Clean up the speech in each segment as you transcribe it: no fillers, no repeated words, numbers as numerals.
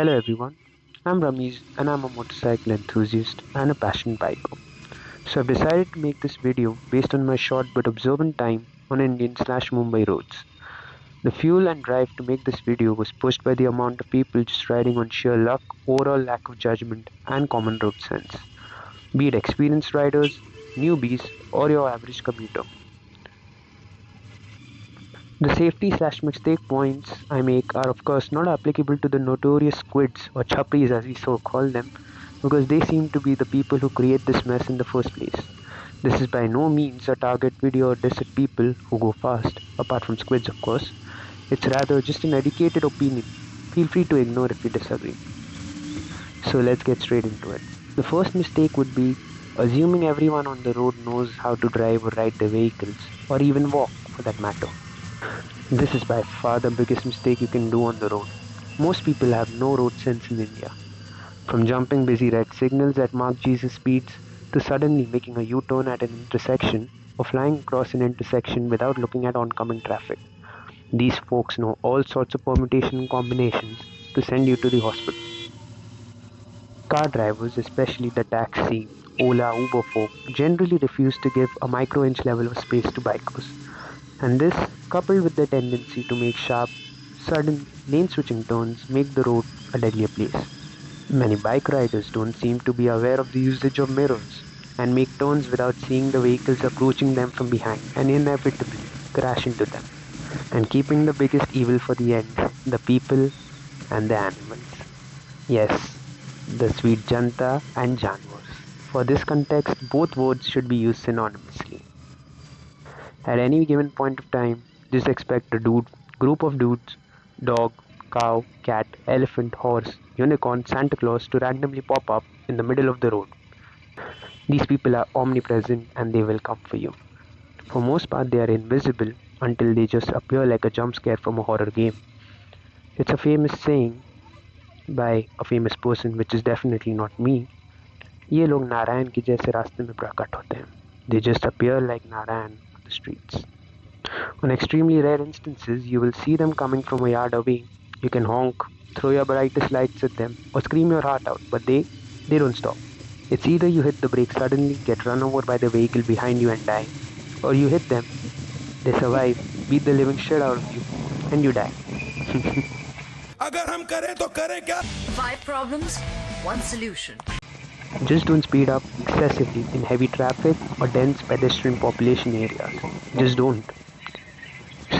Hello everyone, I'm Ramesh and I'm a motorcycle enthusiast and a passionate biker. So I've decided to make this video based on my short but observant time on Indian/Mumbai roads. The fuel and drive to make this video was pushed by the amount of people just riding on sheer luck, overall lack of judgment, and common road sense. Be it experienced riders, newbies, or your average commuter. The safety/mistake points I make are of course not applicable to the notorious squids or chapris as we so call them, because they seem to be the people who create this mess in the first place. This is by no means a target video or diss at people who go fast, apart from squids of course. It's rather just an educated opinion. Feel free to ignore if you disagree. So let's get straight into it. The first mistake would be assuming everyone on the road knows how to drive or ride their vehicles, or even walk for that matter. This is by far the biggest mistake you can do on the road. Most people have no road sense in India. From jumping busy red signals at Mark Jesus speeds to suddenly making a U-turn at an intersection or flying across an intersection without looking at oncoming traffic. These folks know all sorts of permutation and combinations to send you to the hospital. Car drivers, especially the taxi, Ola, Uber folk, generally refuse to give a micro-inch level of space to bikers. And this, coupled with their tendency to make sharp, sudden, lane-switching turns, make the road a deadlier place. Many bike riders don't seem to be aware of the usage of mirrors and make turns without seeing the vehicles approaching them from behind and inevitably crash into them. And keeping the biggest evil for the end, the people and the animals. Yes, the sweet janta and janwars. For this context, both words should be used synonymously. At any given point of time, just expect a group of dudes, dog, cow, cat, elephant, horse, unicorn, Santa Claus to randomly pop up in the middle of the road. These people are omnipresent and they will come for you. For most part, they are invisible until they just appear like a jump scare from a horror game. It's a famous saying by a famous person, which is definitely not me. ये लोग नारायण के जैसे रास्ते में प्रकट होते हैं. They just appear like Narayan on the streets. On extremely rare instances, you will see them coming from a yard away. You can honk, throw your brightest lights at them, or scream your heart out, but they don't stop. It's either you hit the brake suddenly, get run over by the vehicle behind you and die, or you hit them, they survive, beat the living shit out of you, and you die. अगर हम करें तो करें क्या? 5 problems, 1 solution. Just don't speed up excessively in heavy traffic or dense pedestrian population areas. Just don't.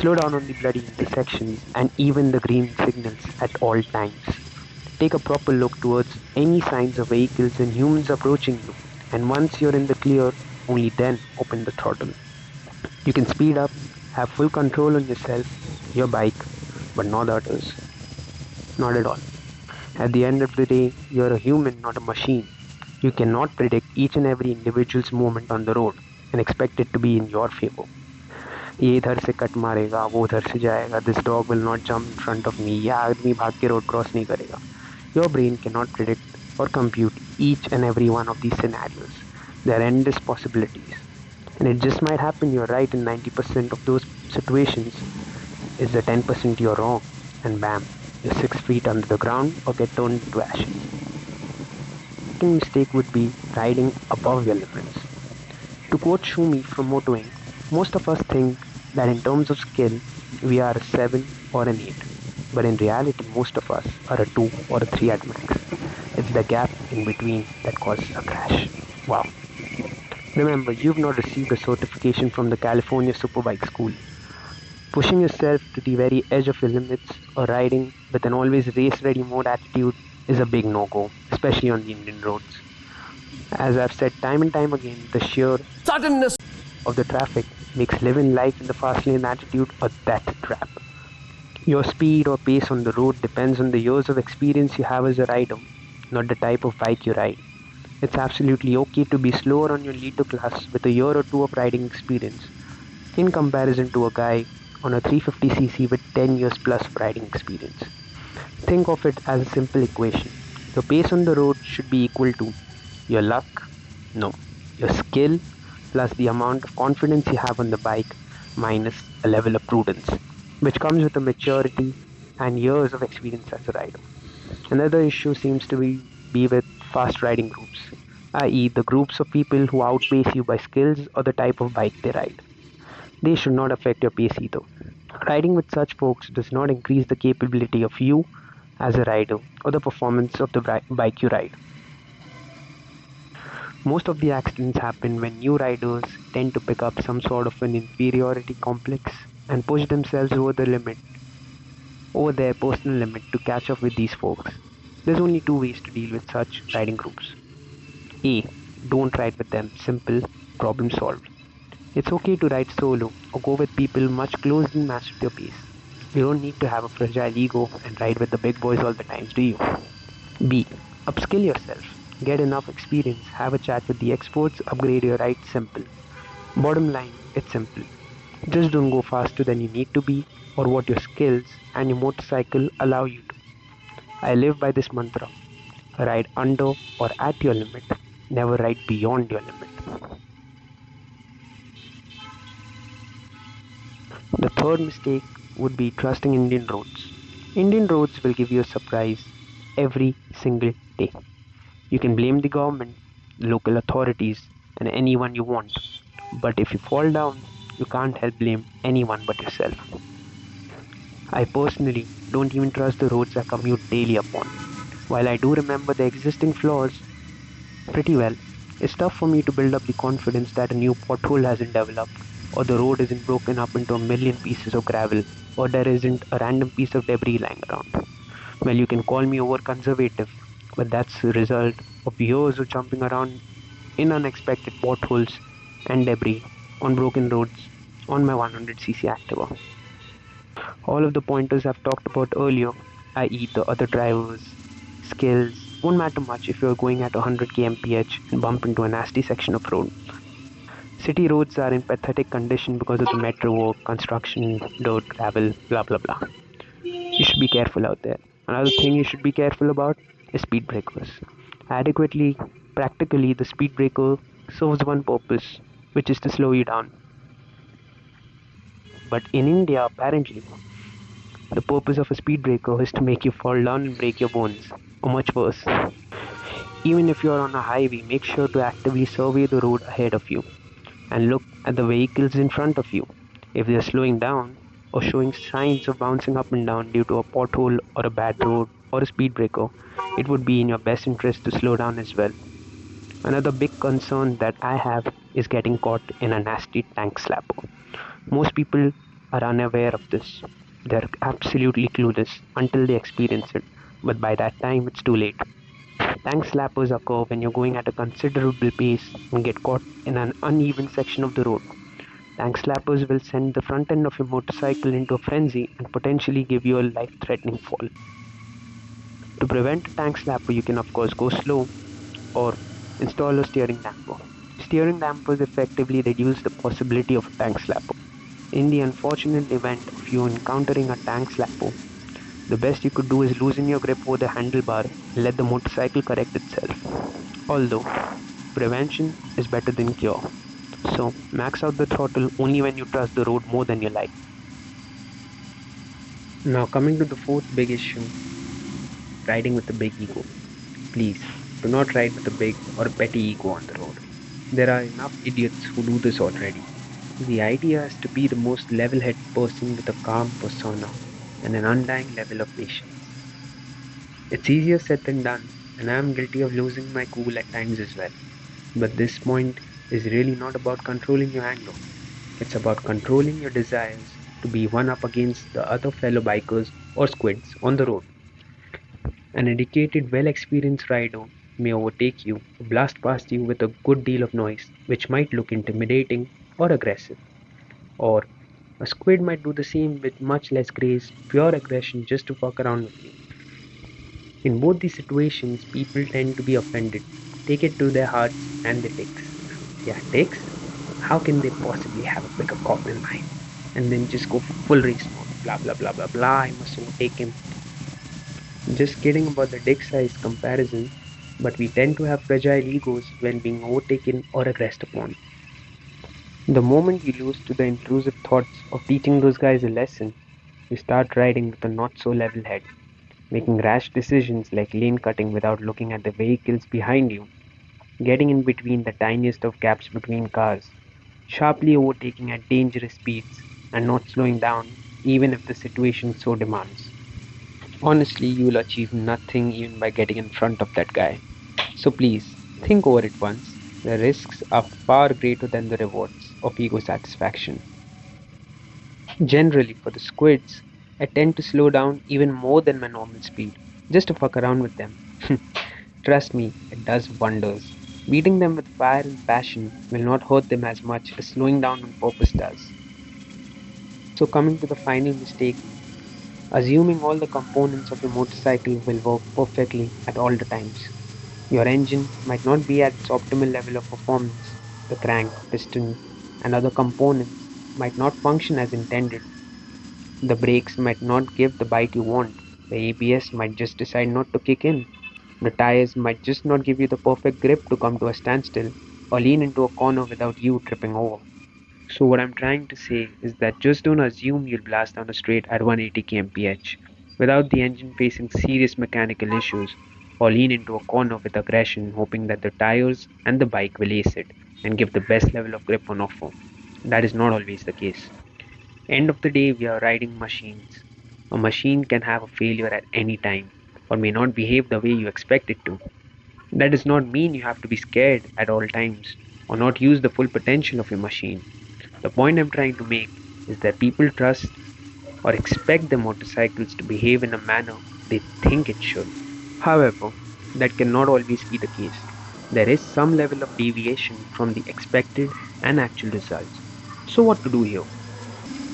Slow down on the bloody intersections and even the green signals at all times. Take a proper look towards any signs of vehicles and humans approaching you, and once you're in the clear, only then open the throttle. You can speed up, have full control on yourself, your bike, but not others. Not at all. At the end of the day, you're a human, not a machine. You cannot predict each and every individual's movement on the road and expect it to be in your favor. ये इधर से cut मारेगा, वो उधर से जाएगा, this dog will not jump in front of me, ये आदमी भाग के road cross नहीं करेगा. Your brain cannot predict or compute each and every one of these scenarios. There are endless possibilities. And it just might happen you're right in 90% of those situations. Is the 10% you're wrong, and bam, you're 6 feet under the ground or get turned into ashes. Second mistake would be riding above your limits. To quote Shumi from Moto Inc., most of us think that in terms of skill, we are a 7 or an 8. But in reality, most of us are a 2 or a 3 at max. It's the gap in between that causes a crash. Wow. Remember, you've not received a certification from the California Superbike School. Pushing yourself to the very edge of your limits or riding with an always race-ready mode attitude is a big no-go, especially on the Indian roads. As I've said time and time again, the sheer suddenness of the traffic makes living life in the fast lane attitude a death trap. Your speed or pace on the road depends on the years of experience you have as a rider, not the type of bike you ride. It's absolutely okay to be slower on your Leader class with a year or two of riding experience, in comparison to a guy on a 350cc with 10 years plus of riding experience. Think of it as a simple equation. Your pace on the road should be equal to your luck, no, your skill plus the amount of confidence you have on the bike minus a level of prudence, which comes with a maturity and years of experience as a rider. Another issue seems to be with fast riding groups, i.e., the groups of people who outpace you by skills or the type of bike they ride. They should not affect your pace either. Riding with such folks does not increase the capability of you as a rider or the performance of the bike you ride. Most of the accidents happen when new riders tend to pick up some sort of an inferiority complex and push themselves over their personal limit to catch up with these folks. There's only two ways to deal with such riding groups. A. Don't ride with them. Simple. Problem solved. It's okay to ride solo or go with people much closely matched with your pace. You don't need to have a fragile ego and ride with the big boys all the times, do you? B. Upskill yourself. Get enough experience, have a chat with the experts, upgrade your ride. Simple. Bottom line, it's simple. Just don't go faster than you need to be or what your skills and your motorcycle allow you to. I live by this mantra. Ride under or at your limit. Never ride beyond your limit. The third mistake would be trusting Indian roads. Indian roads will give you a surprise every single day. You can blame the government, local authorities, and anyone you want. But if you fall down, you can't help blame anyone but yourself. I personally don't even trust the roads I commute daily upon. While I do remember the existing flaws pretty well, it's tough for me to build up the confidence that a new pothole hasn't developed, or the road isn't broken up into a million pieces of gravel, or there isn't a random piece of debris lying around. Well, you can call me over conservative, but that's the result of years of jumping around in unexpected potholes and debris on broken roads on my 100cc Activa. All of the pointers I've talked about earlier, i.e., the other drivers, skills, won't matter much if you're going at 100 kmph and bump into a nasty section of road. City roads are in pathetic condition because of the metro work, construction, dirt, gravel, blah blah blah. You should be careful out there. Another thing you should be careful about is speed breakers. Adequately, practically, the speed breaker serves one purpose, which is to slow you down. But in India, apparently, the purpose of a speed breaker is to make you fall down and break your bones, or much worse. Even if you are on a highway, make sure to actively survey the road ahead of you and look at the vehicles in front of you. If they are slowing down or showing signs of bouncing up and down due to a pothole or a bad road or a speed breaker, it would be in your best interest to slow down as well. Another big concern that I have is getting caught in a nasty tank slapper. Most people are unaware of this. They're absolutely clueless until they experience it, but by that time it's too late. Tank slappers occur when you're going at a considerable pace and get caught in an uneven section of the road. Tank slappers will send the front end of your motorcycle into a frenzy and potentially give you a life-threatening fall. To prevent a tank slapper, you can of course go slow or install a steering damper. Steering dampers effectively reduce the possibility of a tank slapper. In the unfortunate event of you encountering a tank slapper, the best you could do is loosen your grip over the handlebar and let the motorcycle correct itself. Although, prevention is better than cure. So, max out the throttle only when you trust the road more than your life. Now, coming to the fourth big issue, riding with a big ego. Please, do not ride with a big or a petty ego on the road. There are enough idiots who do this already. The idea is to be the most level-headed person with a calm persona and an undying level of patience. It's easier said than done, and I am guilty of losing my cool at times as well. But this point is really not about controlling your anger. It's about controlling your desires to be one up against the other fellow bikers or squids on the road. An educated, well-experienced rider may overtake you or blast past you with a good deal of noise, which might look intimidating or aggressive. Or a squid might do the same with much less grace, pure aggression just to fuck around with you. In both these situations, people tend to be offended, take it to their hearts, and they dicks. Yeah, dicks? How can they possibly have a bigger cock than mine? And then just go full race mode, blah blah blah blah blah, I must overtake him. Just kidding about the dick size comparison, but we tend to have fragile egos when being overtaken or aggressed upon. The moment you lose to the intrusive thoughts of teaching those guys a lesson, you start riding with a not so level head. making rash decisions like lane cutting without looking at the vehicles behind you, getting in between the tiniest of gaps between cars, sharply overtaking at dangerous speeds, and not slowing down even if the situation so demands. Honestly, you will achieve nothing even by getting in front of that guy. So please, think over it once. The risks are far greater than the rewards of ego satisfaction. Generally, for the squids, I tend to slow down even more than my normal speed, just to fuck around with them. Trust me, it does wonders. Beating them with fire and passion will not hurt them as much as slowing down on purpose does. So, coming to the final mistake, assuming all the components of your motorcycle will work perfectly at all the times. Your engine might not be at its optimal level of performance. The crank, piston, and other components might not function as intended. The brakes might not give the bite you want. The ABS might just decide not to kick in. The tires might just not give you the perfect grip to come to a standstill or lean into a corner without you tripping over. So, what I'm trying to say is that just don't assume you'll blast down a straight at 180 kmph without the engine facing serious mechanical issues, or lean into a corner with aggression hoping that the tires and the bike will ace it and give the best level of grip on offer. That is not always the case. End of the day, we are riding machines. A machine can have a failure at any time or may not behave the way you expect it to. That does not mean you have to be scared at all times or not use the full potential of your machine. The point I'm trying to make is that people trust or expect their motorcycles to behave in a manner they think it should. However, that cannot always be the case. There is some level of deviation from the expected and actual results. So, what to do here?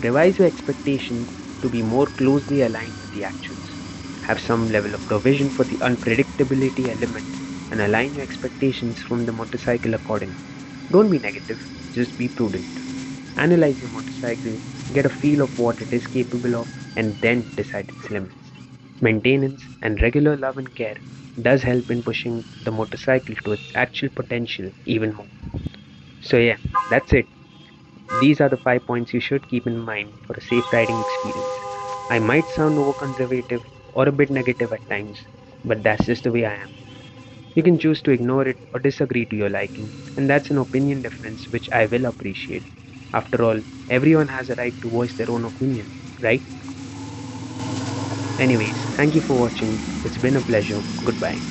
Revise your expectations to be more closely aligned with the actuals. Have some level of provision for the unpredictability element and align your expectations from the motorcycle accordingly. Don't be negative, just be prudent. Analyze your motorcycle, get a feel of what it is capable of, and then decide its limits. Maintenance and regular love and care does help in pushing the motorcycle to its actual potential even more. So, yeah, that's it. These are the 5 points you should keep in mind for a safe riding experience. I might sound overconservative or a bit negative at times, but that's just the way I am. You can choose to ignore it or disagree to your liking, and that's an opinion difference which I will appreciate. After all, everyone has a right to voice their own opinion, right? Anyways, thank you for watching. It's been a pleasure. Goodbye.